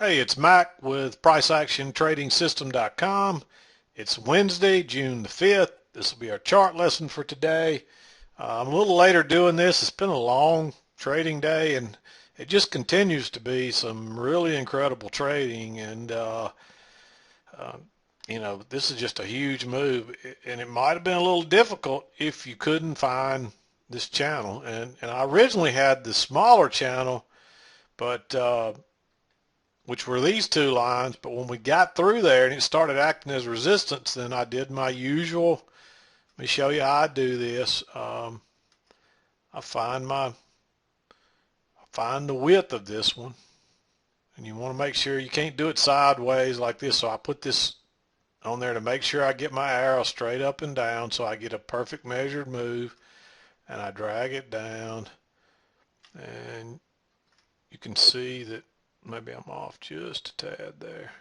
Hey, it's Mac with PriceActionTradingSystem.com. It's Wednesday, June the 5th. This will be our chart lesson for today. I'm a little later doing this. It's been a long trading day, and it just continues to be some really incredible trading. And, uh, this is just a huge move. And it might have been a little difficult if you couldn't find this channel. And I originally had the smaller channel, but which were these two lines, but when we got through there and it started acting as resistance, then I did my usual. Let me show you how I do this. I find the width of this one, and you want to make sure you can't do it sideways like this. So I put this on there to make sure I get my arrow straight up and down, so I get a perfect measured move, and I drag it down, and you can see that maybe I'm off just a tad there.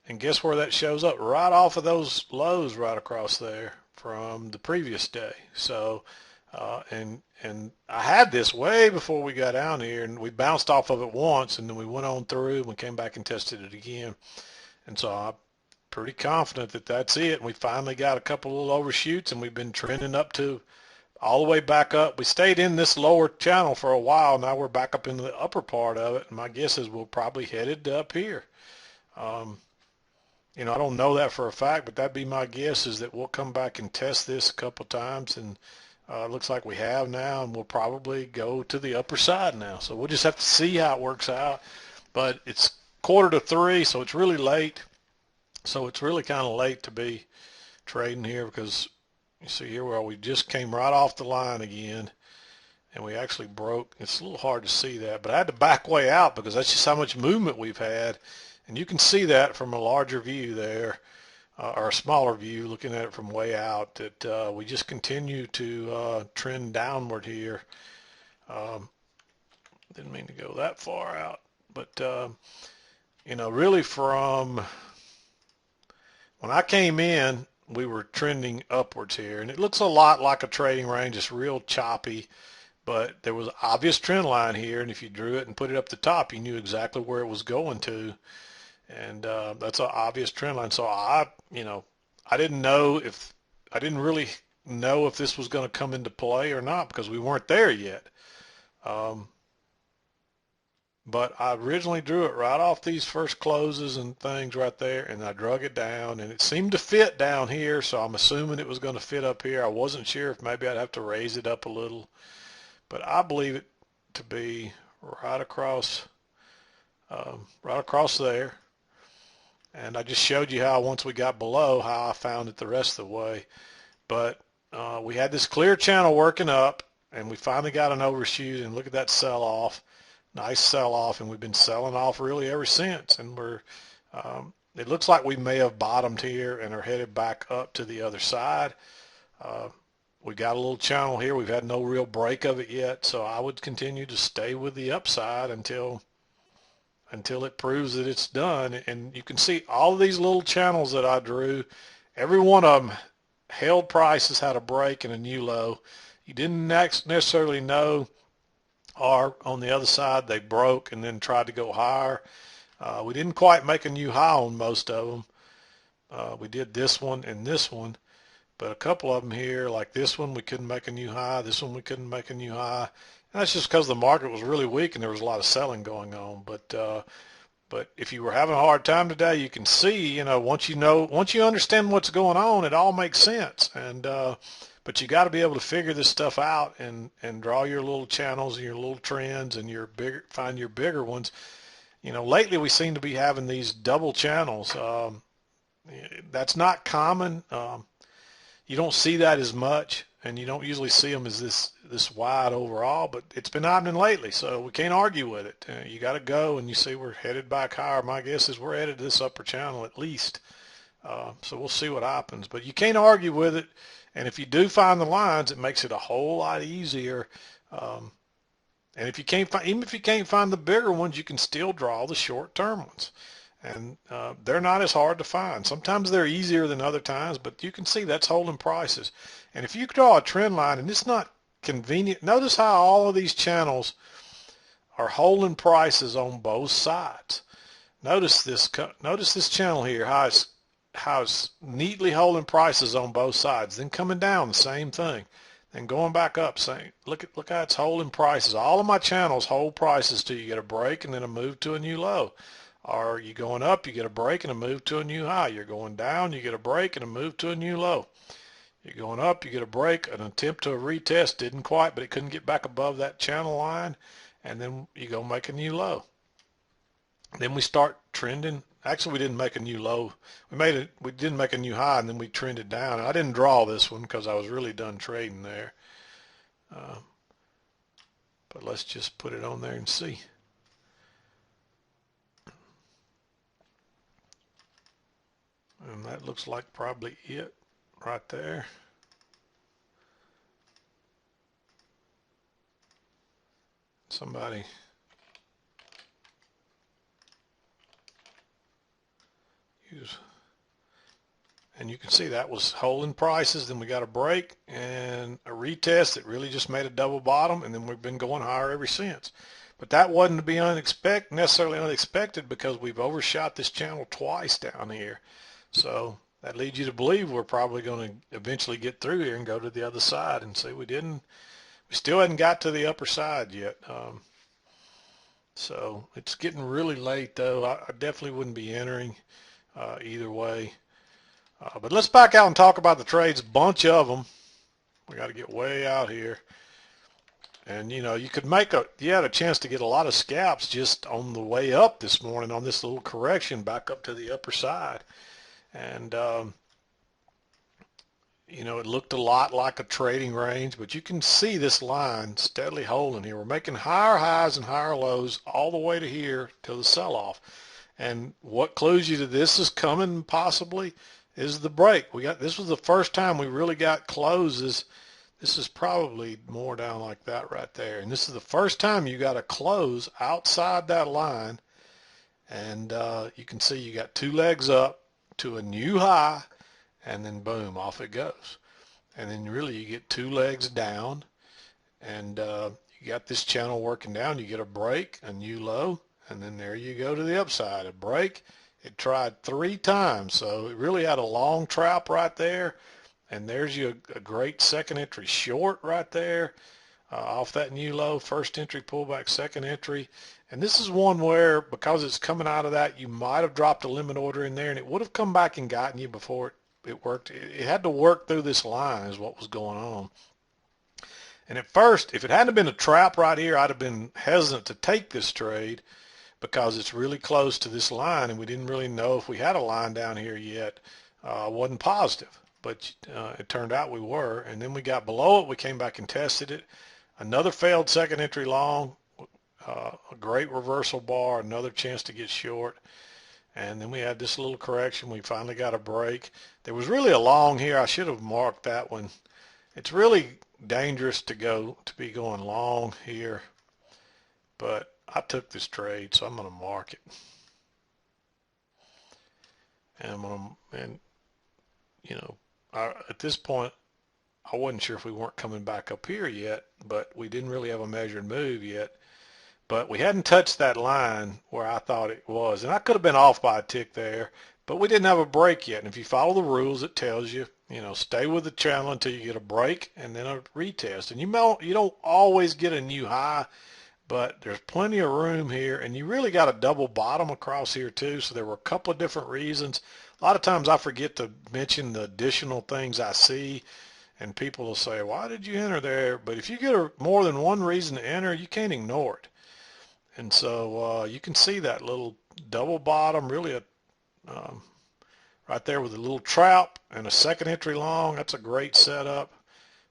And guess where that shows up? Right off of those lows right across there from the previous day. So, and I had this way before we got down here, and we bounced off of it once, and then we went on through, and we came back and tested it again. And so I'm pretty confident that that's it. And we finally got a couple little overshoots, and we've been trending up to all the way back up. We stayed in this lower channel for a while. Now we're back up into the upper part of it, and my guess is we'll probably headed up here. Um, I don't know that for a fact, but that'd be my guess is that we'll come back and test this a couple times, and it looks like we have now, and we'll probably go to the upper side now. So we'll just have to see how it works out. But it's 2:45, so it's really late. So it's really kind of late to be trading here because you see here where we just came right off the line again, and we actually broke. It's a little hard to see that, but I had to back way out because that's just how much movement we've had. And you can see that from a larger view there, or a smaller view looking at it from way out, that we just continue to trend downward here. Um, didn't mean to go that far out, but really from when I came in, we were trending upwards here, and it looks a lot like a trading range. It's real choppy, but there was an obvious trend line here, and if you drew it and put it up the top, you knew exactly where it was going to. And that's an obvious trend line. So I didn't know if I didn't really know if this was going to come into play or not because we weren't there yet. Um, but I originally drew it right off these first closes and things right there, and I drug it down, and it seemed to fit down here. So I'm assuming it was going to fit up here. I wasn't sure if maybe I'd have to raise it up a little, but I believe it to be right across there. And I just showed you how once we got below, how I found it the rest of the way. But we had this clear channel working up, and we finally got an overshoot, and look at that sell-off. Nice sell-off, and we've been selling off really ever since. And it looks like we may have bottomed here and are headed back up to the other side. We got a little channel here. We've had no real break of it yet, so I would continue to stay with the upside until it proves that it's done. And you can see all of these little channels that I drew, every one of them held prices had a break and a new low. You didn't necessarily know, or on the other side they broke and then tried to go higher. We didn't quite make a new high on most of them. We did this one and this one, but a couple of them here, like this one, we couldn't make a new high. This one we couldn't make a new high. And that's just because the market was really weak and there was a lot of selling going on. But if you were having a hard time today, you can see, once you understand what's going on, it all makes sense. And but you got to be able to figure this stuff out and draw your little channels and your little trends and find your bigger ones. Lately we seem to be having these double channels. That's not common. You don't see that as much, and you don't usually see them as this wide overall, but it's been happening lately, so we can't argue with it. You got to go, and you see we're headed back higher. My guess is we're headed to this upper channel at least, so we'll see what happens. But you can't argue with it, and if you do find the lines, it makes it a whole lot easier. And if you can't find, even if you can't find the bigger ones, you can still draw the short-term ones. And they're not as hard to find. Sometimes they're easier than other times, but you can see that's holding prices. And if you draw a trend line, and it's not convenient, notice how all of these channels are holding prices on both sides. Notice this channel here, how it's neatly holding prices on both sides. Then coming down, the same thing. Then going back up, saying, look how it's holding prices. All of my channels hold prices till you get a break and then a move to a new low. Or you going up, you get a break and a move to a new high. You're going down, you get a break and a move to a new low. You're going up, you get a break, an attempt to a retest, didn't quite, but it couldn't get back above that channel line, and then you go make a new low. Then we start trending. Actually, we didn't make a new low. We didn't make a new high, and then we trended down. And I didn't draw this one because I was really done trading there. But let's just put it on there and see. And that looks like probably it right there. Somebody use, and you can see that was holding prices. Then we got a break and a retest that really just made a double bottom, and then we've been going higher ever since. But that wasn't to be necessarily unexpected because we've overshot this channel twice down here. So that leads you to believe we're probably going to eventually get through here and go to the other side. And see, we still hadn't got to the upper side yet. So it's getting really late though. I definitely wouldn't be entering either way. But let's back out and talk about the trades. Bunch of them. We got to get way out here. And you know, you had a chance to get a lot of scalps just on the way up this morning on this little correction back up to the upper side. And you know, it looked a lot like a trading range, but you can see this line steadily holding here. We're making higher highs and higher lows all the way to here till the sell-off. And what clues you to this is coming possibly is the break. This was the first time we really got closes. This is probably more down like that right there. And this is the first time you got a close outside that line. And you can see you got two legs up to a new high, and then boom, off it goes. And then really you get two legs down, and you got this channel working down. You get a break, a new low, and then there you go to the upside. A break. It tried 3 times, so it really had a long trap right there. And there's you a great second entry short right there off that new low. First entry pullback, second entry. And this is one where, because it's coming out of that, you might have dropped a limit order in there, and it would have come back and gotten you before it worked. It had to work through this line is what was going on. And at first, if it hadn't been a trap right here, I'd have been hesitant to take this trade because it's really close to this line, and we didn't really know if we had a line down here yet. Wasn't positive, but it turned out we were. And then we got below it. We came back and tested it. Another failed second entry long. A great reversal bar, another chance to get short. And then we had this little correction. We finally got a break. There was really a long here. I should have marked that one. It's really dangerous to be going long here, but I took this trade, so I'm going to mark it. And you know, at this point, I wasn't sure if we weren't coming back up here yet, but we didn't really have a measured move yet. But we hadn't touched that line where I thought it was. And I could have been off by a tick there, but we didn't have a break yet. And if you follow the rules, it tells you, you know, stay with the channel until you get a break and then a retest. And you don't always get a new high, but there's plenty of room here. And you really got a double bottom across here too. So there were a couple of different reasons. A lot of times I forget to mention the additional things I see. And people will say, why did you enter there? But if you get more than one reason to enter, you can't ignore it. And so you can see that little double bottom, really right there with a little trap and a second entry long. That's a great setup.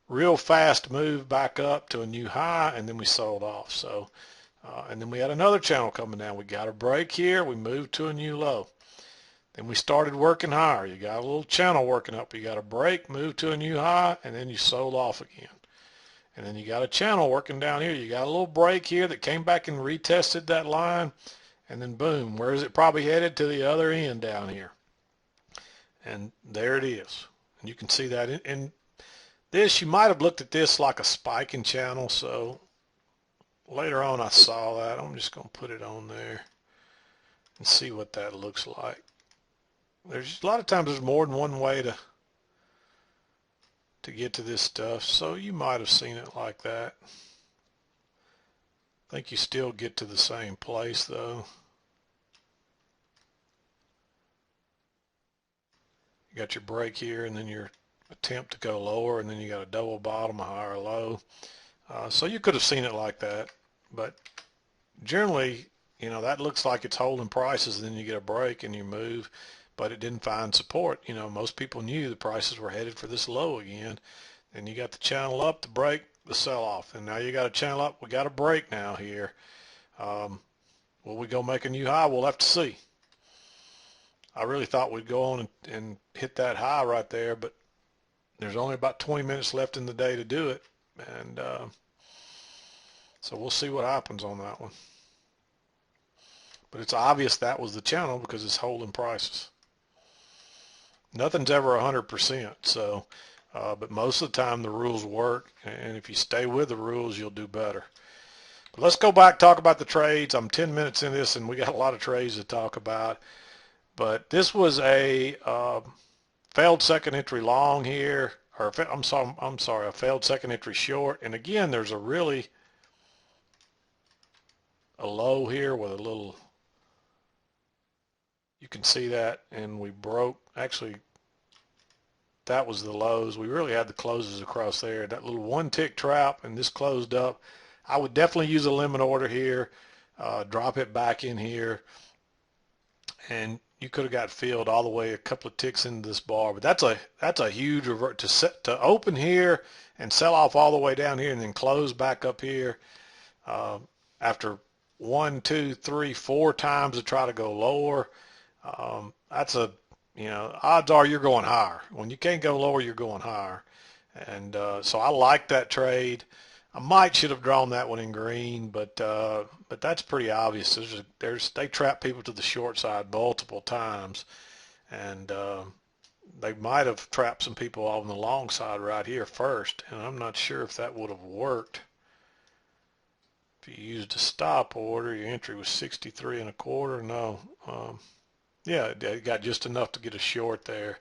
Real fast move back up to a new high, and then we sold off. So, and then we had another channel coming down. We got a break here. We moved to a new low. Then we started working higher. You got a little channel working up. You got a break, move to a new high, and then you sold off again. And then you got a channel working down here. You got a little break here that came back and retested that line. And then boom, where is it probably headed? To the other end down here. And there it is. And you can see that in this, you might have looked at this like a spiking channel. So later on I saw that. I'm just going to put it on there and see what that looks like. There's a lot of times there's more than one way to get to this stuff, so you might have seen it like that. I think you still get to the same place though. You got your break here and then your attempt to go lower, and then you got a double bottom, a higher low. So you could have seen it like that, but generally, you know, that looks like it's holding prices, and then you get a break and you move, but it didn't find support. You know, most people knew the prices were headed for this low again, and you got the channel up, the break, the sell-off, and now you got a channel up. We got a break now here. Will we go make a new high? We'll have to see. I really thought we'd go on and hit that high right there, but there's only about 20 minutes left in the day to do it, and so we'll see what happens on that one. But it's obvious that was the channel because it's holding prices. Nothing's ever 100%, so but most of the time the rules work, and if you stay with the rules, you'll do better. But let's go back, talk about the trades. I'm 10 minutes in this, and we got a lot of trades to talk about. But this was a failed second entry long here, or I'm sorry, a failed second entry short. And again, there's a low here with a little, you can see that, and we broke, actually that was the lows. We really had the closes across there. That little one tick trap, and this closed up. I would definitely use a limit order here, drop it back in here, and you could have got filled all the way a couple of ticks into this bar. But that's a huge revert to open here and sell off all the way down here and then close back up here after 1, 2, 3, 4 times to try to go lower. That's a, you know, odds are you're going higher. When you can't go lower, you're going higher. And so I like that trade. I should have drawn that one in green, but that's pretty obvious. They trap people to the short side multiple times, and they might have trapped some people on the long side right here first, and I'm not sure if that would have worked. If you used a stop order, your entry was 63 1/4. No, yeah, it got just enough to get a short there.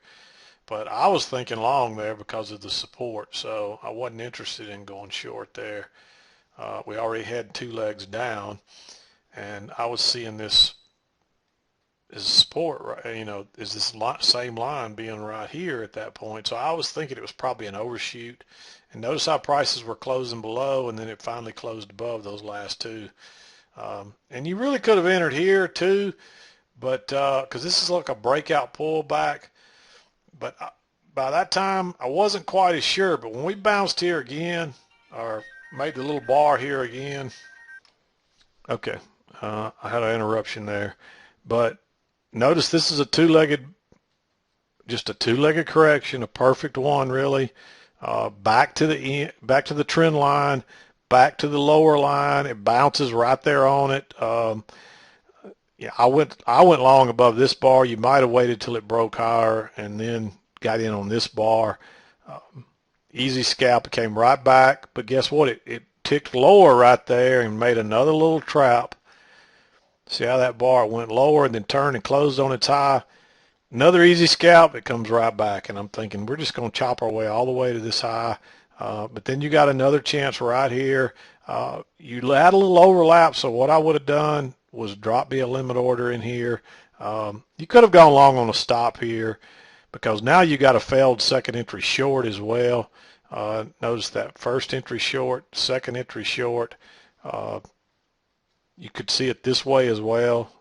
But I was thinking long there because of the support, so I wasn't interested in going short there. We already had 2 legs down, and I was seeing this as support, you know, is this same line being right here at that point. So I was thinking it was probably an overshoot. And notice how prices were closing below, and then it finally closed above those last 2. And you really could have entered here too, but because this is like a breakout pullback. But by that time, I wasn't quite as sure. But when we bounced here again, or made the little bar here again, okay, I had an interruption there. But notice this is just a two-legged correction, a perfect one, really. Back to the trend line, back to the lower line. It bounces right there on it. Yeah, I went long above this bar. You might have waited till it broke higher and then got in on this bar. Easy scalp. It came right back, but guess what? It ticked lower right there and made another little trap. See how that bar went lower and then turned and closed on its high? Another easy scalp. It comes right back, and I'm thinking we're just going to chop our way all the way to this high. But then you got another chance right here. You had a little overlap, so what I would have done was drop me a limit order in here. You could have gone long on a stop here because now you got a failed second entry short as well. Notice that first entry short, second entry short. You could see it this way as well.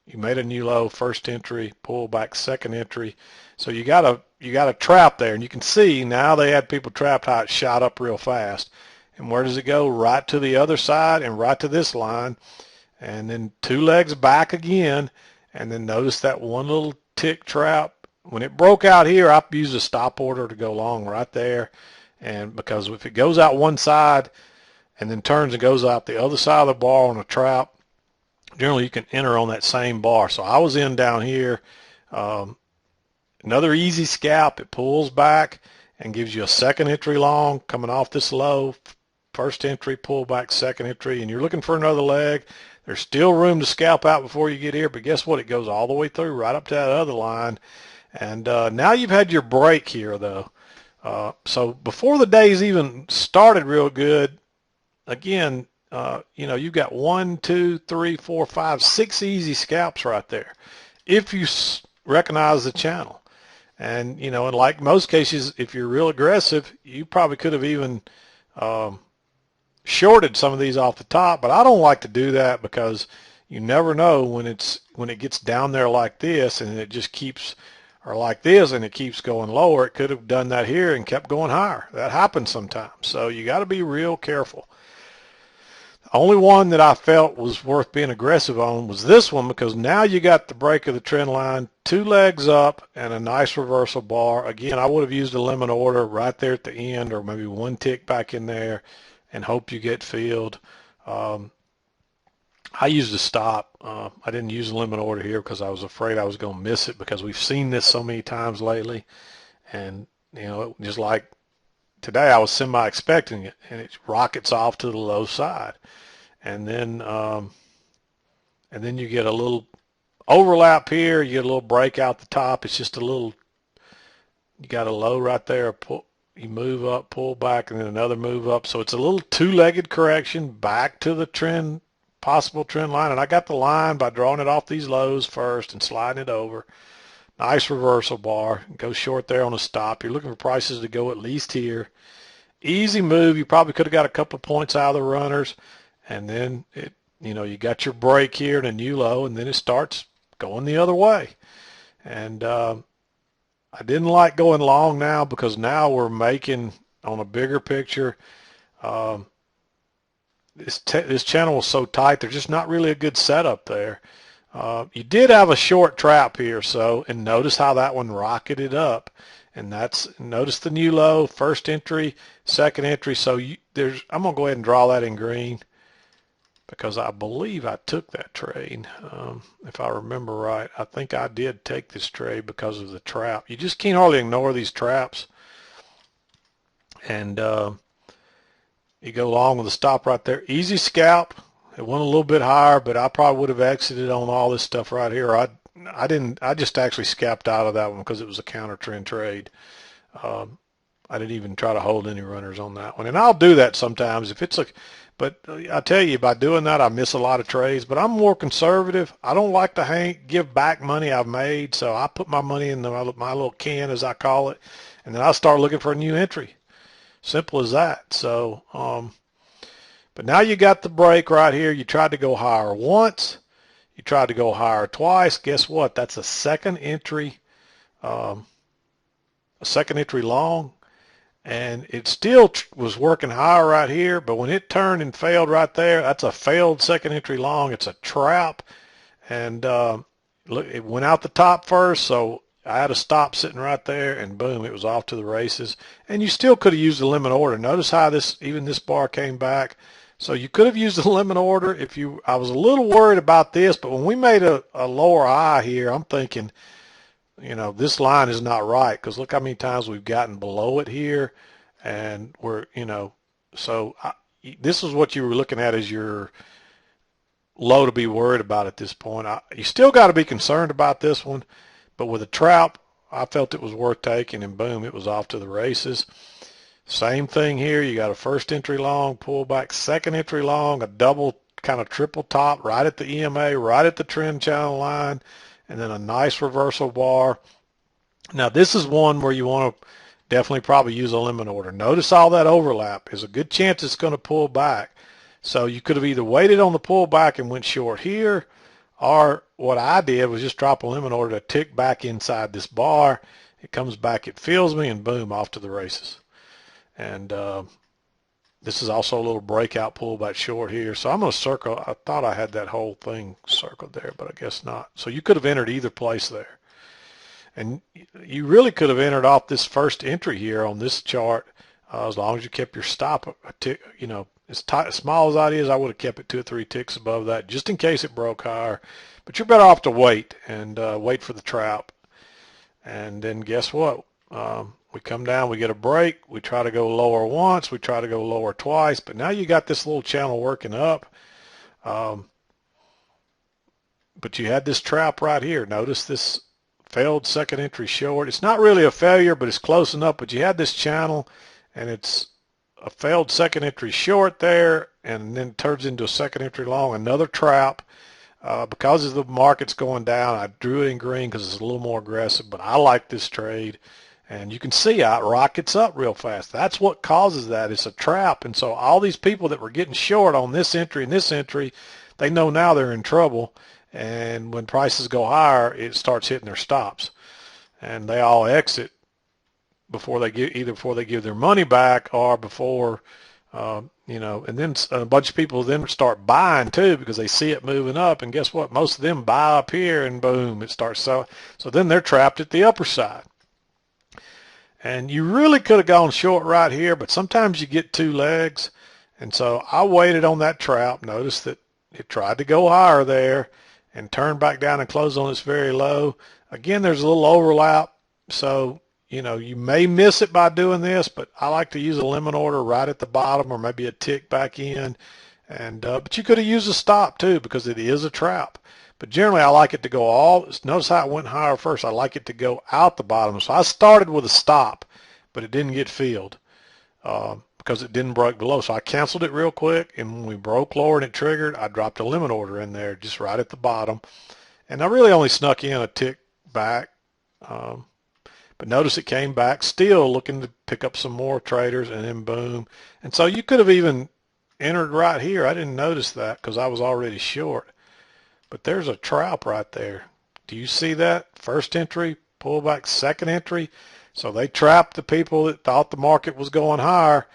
You made a new low, first entry, pull back, second entry. So you got a trap there, and you can see now they had people trapped how it shot up real fast. And where does it go? Right to the other side and right to this line. And then 2 legs back again, and then notice that one little tick trap. When it broke out here, I used a stop order to go long right there, and because if it goes out one side and then turns and goes out the other side of the bar on a trap, generally you can enter on that same bar. So I was in down here. Another easy scalp. It pulls back and gives you a second entry long coming off this low, first entry, pull back, second entry, and you're looking for another leg. There's still room to scalp out before you get here, but guess what? It goes all the way through right up to that other line. And now you've had your break here, though. So before the day's even started real good, again, you know, you've got 1, 2, 3, 4, 5, 6 easy scalps right there if you recognize the channel. And, you know, in like most cases, if you're real aggressive, you probably could have even shorted some of these off the top, but I don't like to do that because you never know when it gets down there like this and it just keeps, or like this and it keeps going lower. It could have done that here and kept going higher. That happens sometimes. So you got to be real careful. The only one that I felt was worth being aggressive on was this one, because now you got the break of the trend line, 2 legs up and a nice reversal bar. Again, I would have used a limit order right there at the end, or maybe 1 tick back in there and hope you get filled. I used a stop. I didn't use a limit order here because I was afraid I was going to miss it, because we've seen this so many times lately. And, you know, just like today, I was semi-expecting it, and it rockets off to the low side. And then you get a little overlap here. You get a little break out the top. It's just a little, you got a low right there. Pull, you move up, pull back, and then another move up. So it's a little 2-legged correction back to the trend, possible trend line. And I got the line by drawing it off these lows first and sliding it over. Nice reversal bar. Go short there on a stop. You're looking for prices to go at least here. Easy move. You probably could have got a couple of points out of the runners. And then, you know, you got your break here and a new low, and then it starts going the other way. And I didn't like going long now, because now we're making, on a bigger picture, this channel was so tight, there's just not really a good setup there. You did have a short trap here, and notice how that one rocketed up. And notice the new low, first entry, second entry. So I'm going to go ahead and draw that in green, because I believe I took that trade. If I remember right, I think I did take this trade because of the trap. You just can't hardly ignore these traps. And you go along with the stop right there. Easy scalp. It went a little bit higher, but I probably would have exited on all this stuff right here. I didn't. I just actually scalped out of that one because it was a counter trend trade. I didn't even try to hold any runners on that one. And I'll do that sometimes if it's but I tell you, by doing that, I miss a lot of trades. But I'm more conservative. I don't like to give back money I've made, so I put my money in my little can, as I call it, and then I start looking for a new entry. Simple as that. So, but now you got the break right here. You tried to go higher once. You tried to go higher twice. Guess what? That's a second entry long. And it still was working higher right here, but when it turned and failed right there, that's a failed second entry long. It's a trap. And look, it went out the top first, so I had a stop sitting right there, and boom, it was off to the races. And you still could have used the limit order. Notice how even this bar came back. So you could have used the limit order I was a little worried about this, but when we made a lower high here, I'm thinking, you know, this line is not right, because look how many times we've gotten below it here, and we're, you know, so this is what you were looking at as your low to be worried about at this point. You still got to be concerned about this one, but with a trap, I felt it was worth taking, and boom, it was off to the races. Same thing here. You got a first entry long, pull back, second entry long, a double kind of triple top right at the EMA, right at the trend channel line, and then a nice reversal bar. Now this is one where you want to definitely probably use a limit order. Notice all that overlap. There's a good chance it's going to pull back. So you could have either waited on the pullback and went short here, or what I did was just drop a limit order to tick back inside this bar. It comes back, it fills me, and boom, off to the races. And this is also a little breakout pullback short here. So I'm going to circle. I thought I had that whole thing circled there, but I guess not. So you could have entered either place there. And you really could have entered off this first entry here on this chart, as long as you kept your stop, you know, as small as that is, I would have kept it 2 or 3 ticks above that just in case it broke higher. But you're better off to wait and wait for the trap. And then guess what? We come down, we get a break, we try to go lower once, we try to go lower twice, but now you got this little channel working up. But you had this trap right here. Notice this failed second entry short. It's not really a failure, but it's close enough. But you had this channel, and it's a failed second entry short there, and then turns into a second entry long, another trap. Because of the market's going down, I drew it in green because it's a little more aggressive, but I like this trade. And you can see how it rockets up real fast. That's what causes that. It's a trap. And so all these people that were getting short on this entry and this entry, they know now they're in trouble. And when prices go higher, it starts hitting their stops. And they all exit before they give, either before they give their money back or before, you know, and then a bunch of people then start buying too because they see it moving up. And guess what? Most of them buy up here and boom, it starts selling. So then they're trapped at the upper side. And you really could have gone short right here, but sometimes you get two legs. And so I waited on that trap. Notice that it tried to go higher there and turn back down and close on its very low. Again, there's a little overlap. So, you know, you may miss it by doing this, but I like to use a limit order right at the bottom or maybe a tick back in. And but you could have used a stop too because it is a trap. But generally, I like it to go all, notice how it went higher first. I like it to go out the bottom. So I started with a stop, but it didn't get filled because it didn't break below. So I canceled it real quick, and when we broke lower and it triggered, I dropped a limit order in there just right at the bottom. And I really only snuck in a tick back. But notice it came back, still looking to pick up some more traders, and then boom. And so you could have even entered right here. I didn't notice that because I was already short. But there's a trap right there. Do you see that? First entry, pullback, second entry. So they trapped the people that thought the market was going higher,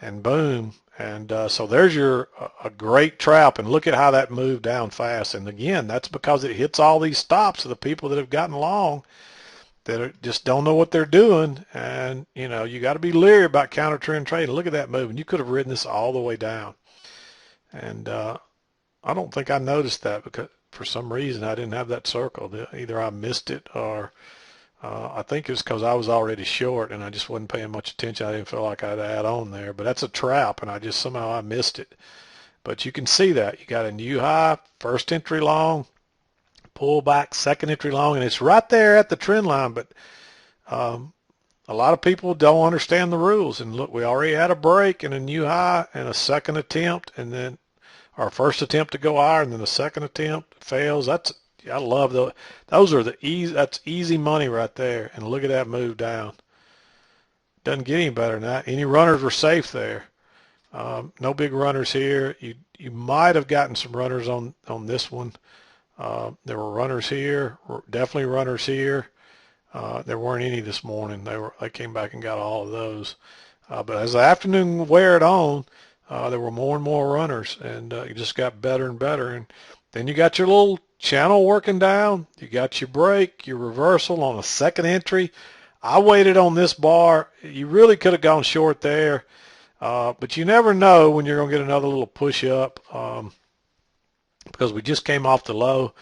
and boom. And so there's a great trap. And look at how that moved down fast. And again, that's because it hits all these stops of the people that have gotten long that just don't know what they're doing. And, you know, you got to be leery about counter trend trading. Look at that move. And you could have ridden this all the way down. And I don't think I noticed that because for some reason I didn't have that circled. Either I missed it or I think it was because I was already short and I just wasn't paying much attention. I didn't feel like I'd add on there. But that's a trap, and I just somehow I missed it. But you can see that. You got a new high, first entry long, pull back, second entry long, and it's right there at the trend line. But a lot of people don't understand the rules. And look, we already had a break and a new high and a second attempt, and then our first attempt to go higher, and then the second attempt fails. I love those. Those are that's easy money right there. And look at that move down. Doesn't get any better than that. Any runners were safe there. No big runners here. You might have gotten some runners on this one. There were runners here. Definitely runners here. There weren't any this morning. They came back and got all of those. But as the afternoon weared on, there were more and more runners, and it just got better and better. And then you got your little channel working down. You got your break, your reversal on a second entry. I waited on this bar. You really could have gone short there, but you never know when you're going to get another little push up because we just came off the low.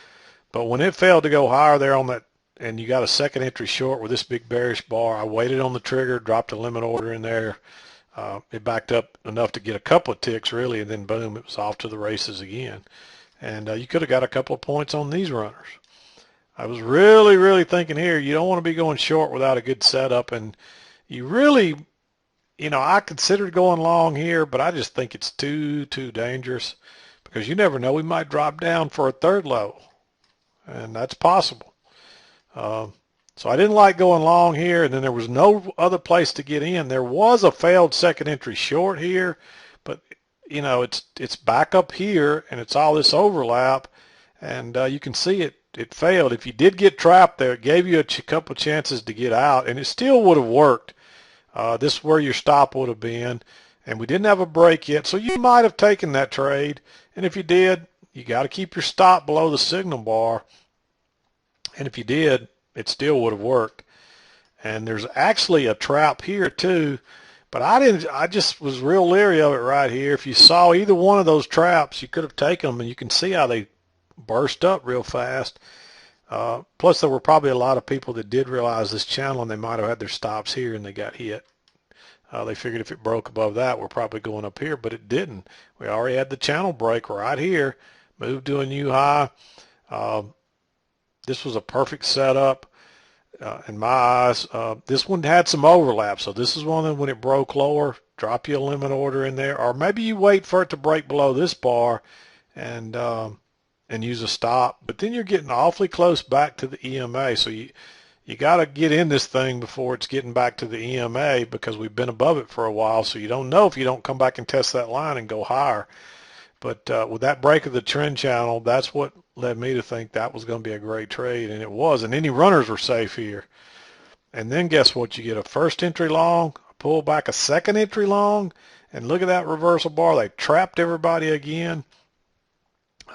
But when it failed to go higher there on that, and you got a second entry short with this big bearish bar, I waited on the trigger, dropped a limit order in there. It backed up enough to get a couple of ticks really, and then boom, it was off to the races again. And you could have got a couple of points on these runners. I was really, really thinking here, you don't want to be going short without a good setup. And you really, you know, I considered going long here, but I just think it's too dangerous because you never know. We might drop down for a third level, and that's possible. So I didn't like going long here, and then there was no other place to get in. There was a failed second entry short here, but you know it's back up here, and it's all this overlap, and you can see it failed. If you did get trapped there, it gave you a couple chances to get out, and it still would have worked. This is where your stop would have been, and we didn't have a break yet, so you might have taken that trade, and if you did, you got to keep your stop below the signal bar, and if you did, it still would have worked. And there's actually a trap here too, but I just was real leery of it right here. If you saw either one of those traps, you could have taken them, and you can see how they burst up real fast. Plus, there were probably a lot of people that did realize this channel, and they might have had their stops here, and they got hit. They figured if it broke above that, we're probably going up here, but it didn't. We already had the channel break right here, moved to a new high. Um, this was a perfect setup in my eyes. This one had some overlap, so this is one of them when it broke lower, drop you a limit order in there, or maybe you wait for it to break below this bar and use a stop. But then you're getting awfully close back to the EMA, so you got to get in this thing before it's getting back to the EMA because we've been above it for a while, so you don't know if you don't come back and test that line and go higher. But with that break of the trend channel, that's what led me to think that was going to be a great trade, and it was. And any runners were safe here. And then guess what? You get a first entry long, pull back a second entry long, and look at that reversal bar. They trapped everybody again.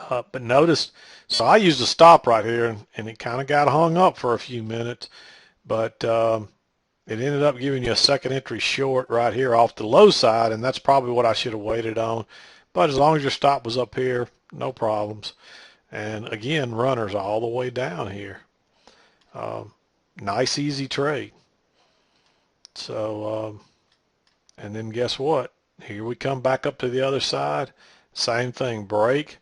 But notice, so I used a stop right here, and it kind of got hung up for a few minutes. But it ended up giving you a second entry short right here off the low side, and that's probably what I should have waited on. But as long as your stop was up here, no problems. And again, runners all the way down here. Nice, easy trade. So, and then guess what? Here we come back up to the other side. Same thing, break.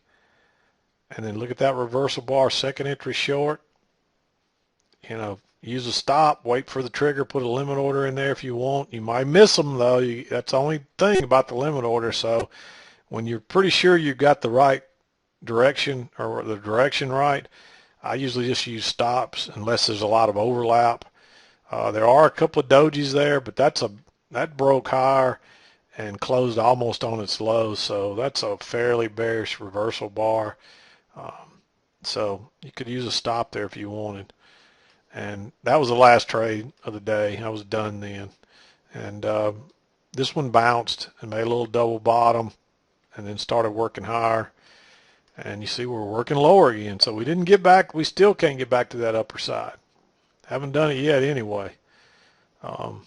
And then look at that reversal bar, second entry short. You know, use a stop, wait for the trigger, put a limit order in there if you want. You might miss them, though. That's the only thing about the limit order. So when you're pretty sure you've got the right direction or the direction right, I usually just use stops unless there's a lot of overlap. There are a couple of dojis there, but that broke higher and closed almost on its low, so that's a fairly bearish reversal bar. So you could use a stop there if you wanted. And that was the last trade of the day. I was done then. And this one bounced and made a little double bottom and then started working higher. And you see we're working lower again. So we didn't get back. We still can't get back to that upper side. Haven't done it yet anyway. And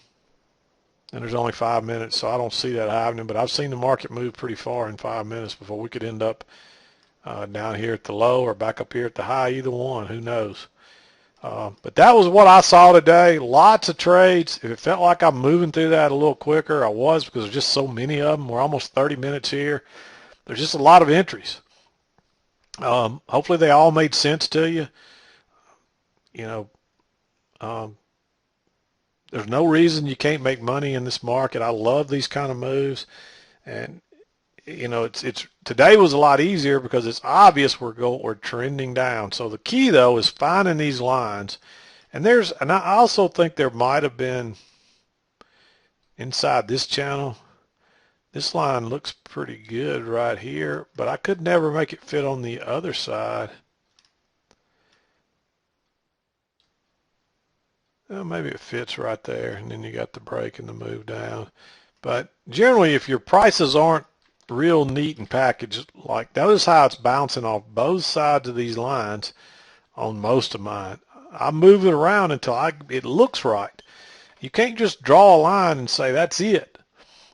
there's only 5 minutes, so I don't see that happening. But I've seen the market move pretty far in 5 minutes before we could end up down here at the low or back up here at the high, either one. Who knows? But that was what I saw today. Lots of trades. If it felt like I'm moving through that a little quicker, I was, because there's just so many of them. We're almost 30 minutes here. There's just a lot of entries. Hopefully they all made sense to you. You know, there's no reason you can't make money in this market. I love these kind of moves. And you know, it's today was a lot easier because it's obvious we're trending down. So the key though is finding these lines. And I also think there might have been inside this channel. This line looks pretty good right here, but I could never make it fit on the other side. Well, maybe it fits right there, and then you got the break and the move down. But generally, if your prices aren't real neat and packaged, like notice how it's bouncing off both sides of these lines on most of mine. I move it around until it looks right. You can't just draw a line and say that's it,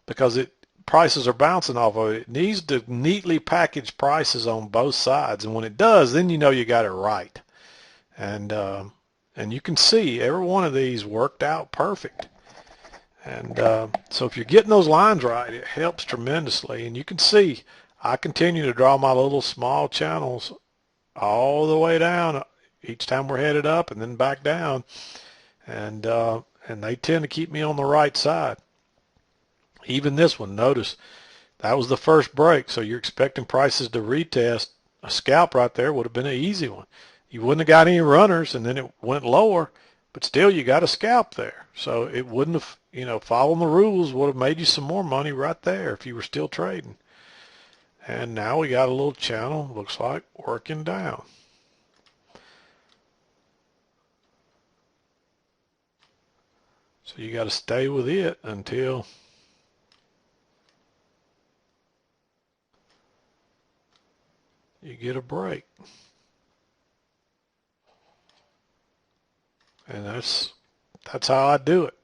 because prices are bouncing off of it. It needs to neatly package prices on both sides, and when it does, then you know you got it right. And you can see every one of these worked out perfect. And so if you're getting those lines right, it helps tremendously. And you can see I continue to draw my little small channels all the way down each time we're headed up and then back down. And they tend to keep me on the right side. Even this one, notice that was the first break. So you're expecting prices to retest. A scalp right there would have been an easy one. You wouldn't have got any runners, and then it went lower, but still you got a scalp there. So it wouldn't have, following the rules would have made you some more money right there if you were still trading. And now we got a little channel, looks like, working down. So you got to stay with it until you get a break. And that's how I do it.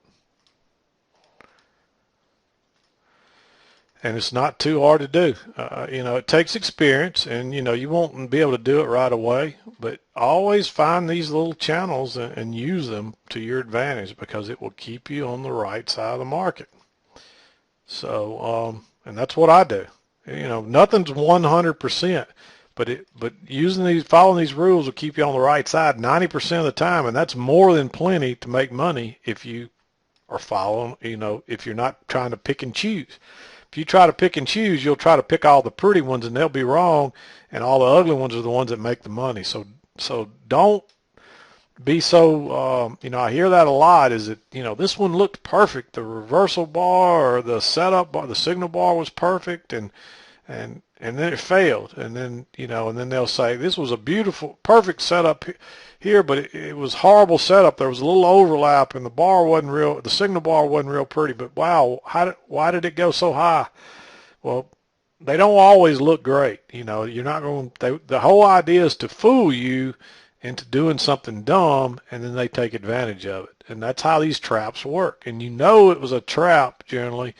and it's not too hard to do. You know, it takes experience, and you know, you won't be able to do it right away, but always find these little channels and use them to your advantage, because it will keep you on the right side of the market. So, and that's what I do. You know, nothing's 100%, but following these rules will keep you on the right side 90% of the time, and that's more than plenty to make money if you are following. You know, if you're not trying to pick and choose. If you try to pick and choose, you'll try to pick all the pretty ones, and they'll be wrong, and all the ugly ones are the ones that make the money. So don't be so, you know, I hear that a lot, is that, you know, this one looked perfect. The reversal bar or the setup bar, the signal bar was perfect, and then it failed. And then, you know, and then they'll say, this was a beautiful, perfect setup here, but it was horrible setup. There was a little overlap, and the signal bar wasn't real pretty, but wow, why did it go so high? Well, they don't always look great. You know, you're not going to, the whole idea is to fool you into doing something dumb, and then they take advantage of it. And that's how these traps work. And you know it was a trap generally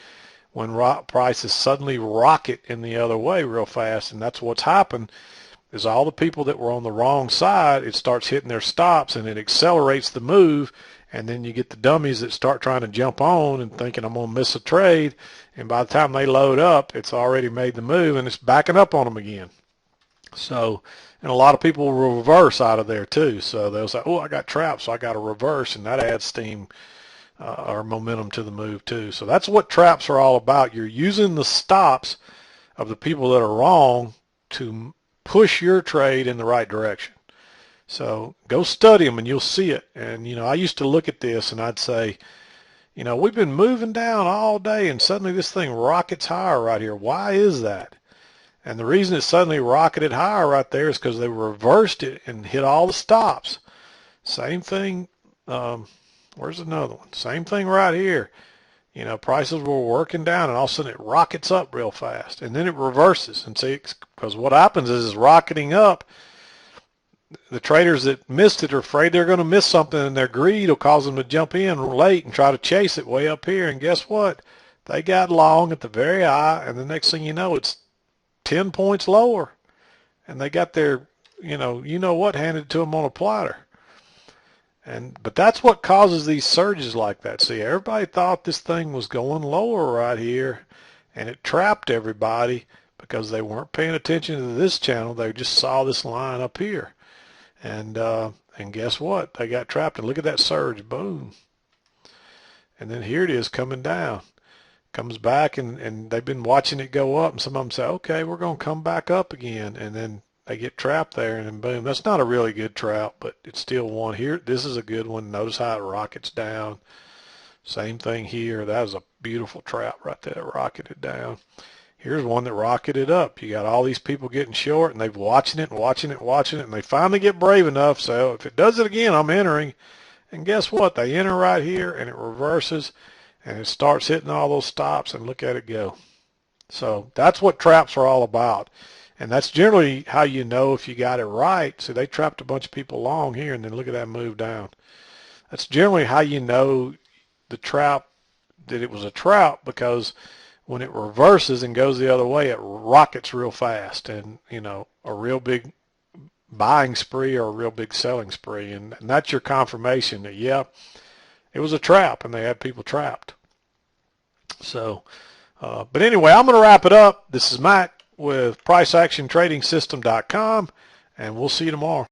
when prices suddenly rocket in the other way real fast. And that's what's happened, is all the people that were on the wrong side, it starts hitting their stops, and it accelerates the move. And then you get the dummies that start trying to jump on and thinking, I'm going to miss a trade. And by the time they load up, it's already made the move, and it's backing up on them again. So, and a lot of people will reverse out of there too. So they'll say, oh, I got trapped, so I got to reverse, and that adds steam or momentum to the move too. So that's what traps are all about. You're using the stops of the people that are wrong to push your trade in the right direction. So go study them, and you'll see it. And, you know, I used to look at this, and I'd say, you know, we've been moving down all day, and suddenly this thing rockets higher right here. Why is that? And the reason it suddenly rocketed higher right there is because they reversed it and hit all the stops. Same thing. Where's another one? Same thing right here. You know, prices were working down, and all of a sudden it rockets up real fast, and then it reverses. And see, because what happens is rocketing up, the traders that missed it are afraid they're going to miss something, and their greed will cause them to jump in late and try to chase it way up here. And guess what? They got long at the very high, and the next thing you know, it's 10 points lower, and they got their, you know what, handed to them on a platter. But that's what causes these surges like that. See, everybody thought this thing was going lower right here, and it trapped everybody because they weren't paying attention to this channel. They just saw this line up here, and guess what? They got trapped. And look at that surge, boom. And then here it is coming down. Comes back, and they've been watching it go up, and some of them say, okay, we're going to come back up again, and then they get trapped there, and then boom. That's not a really good trap, but it's still one here. This is a good one. Notice how it rockets down. Same thing here. That was a beautiful trap right there, rocketed down. Here's one that rocketed up. You got all these people getting short, and they've watching it and watching it and watching it, and they finally get brave enough. So if it does it again, I'm entering. And guess what? They enter right here, and it reverses, and it starts hitting all those stops, and look at it go. So that's what traps are all about. And that's generally how you know if you got it right. See, they trapped a bunch of people long here, and then look at that move down. That's generally how you know the trap, that it was a trap, because when it reverses and goes the other way, it rockets real fast, and, you know, a real big buying spree or a real big selling spree. And that's your confirmation that, yeah, it was a trap, and they had people trapped. So, but anyway, I'm going to wrap it up. This is Mac with PriceActionTradingSystem.com, and we'll see you tomorrow.